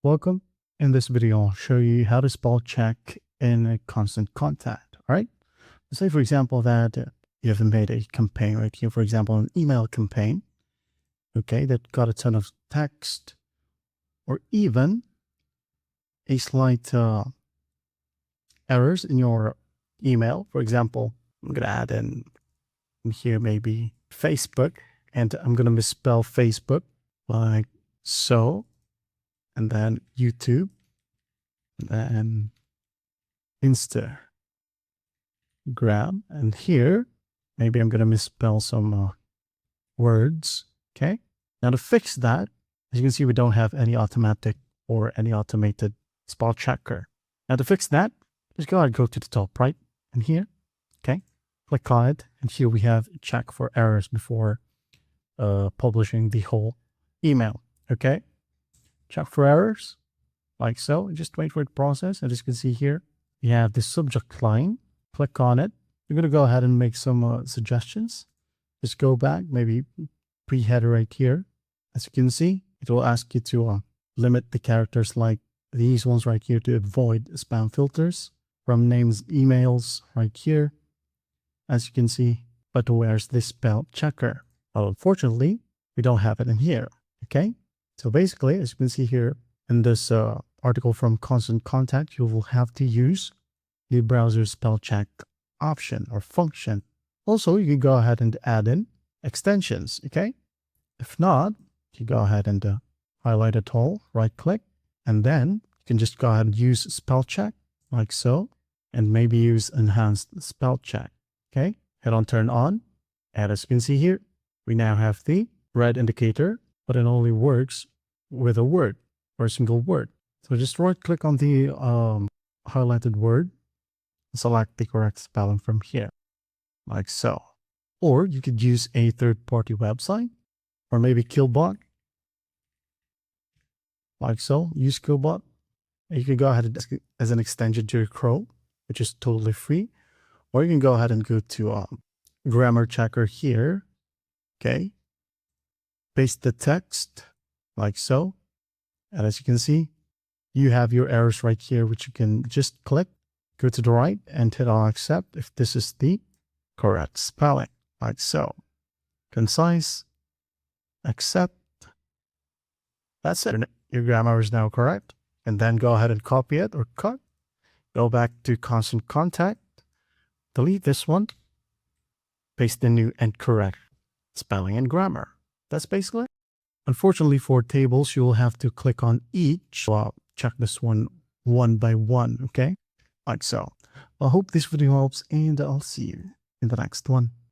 Welcome. In this video, I'll show you how to spell check in a constant contact. All right. Say, for example, that you have made a campaign right here, for example, an email campaign, okay, that got a ton of text or even a slight errors in your email. For example, I'm going to add in here maybe Facebook, and I'm going to misspell Facebook like so, and then YouTube, and then Instagram, and here maybe I'm going to misspell some words. Okay, now to fix that, as you can see, we don't have any automatic or any automated spell checker. Now to fix that, just go ahead and go to the top right, and here, okay, click on it, and here we have check for errors before publishing the whole email. Okay, check for errors like so. Just wait for it to process. And as you can see here, you have the subject line. Click on it. You're going to go ahead and make some suggestions. Just go back, maybe pre-header right here. As you can see, it will ask you to limit the characters like these ones right here to avoid spam filters from names, emails right here. As you can see, but where's this spell checker? Well, unfortunately, we don't have it in here. Okay, so basically, as you can see here in this article from Constant Contact, you will have to use the browser spell check option or function. Also, you can go ahead and add in extensions. Okay, if not, you go ahead and highlight it all, right click, and then you can just go ahead and use spell check like so, and maybe use enhanced spell check. Okay, hit on turn on, and as you can see here, we now have the red indicator, but it only works with a word or a single word. So just right click on the highlighted word, select the correct spelling from here, like so. Or you could use a third-party website, or maybe Killbot, like so. Use Killbot. You can go ahead and as an extension to your Chrome, which is totally free. Or you can go ahead and go to grammar checker here. Okay. Paste the text like so. And as you can see, you have your errors right here, which you can just click, go to the right and hit on accept if this is the correct spelling, like so. Concise, accept. That's it. Your grammar is now correct. And then go ahead and copy it or cut. Go back to Constant Contact. Delete this one. Paste the new and correct spelling and grammar. That's basically it. Unfortunately, for tables, you will have to click on each. Check this one by one, okay? Like so. I hope this video helps, and I'll see you in the next one.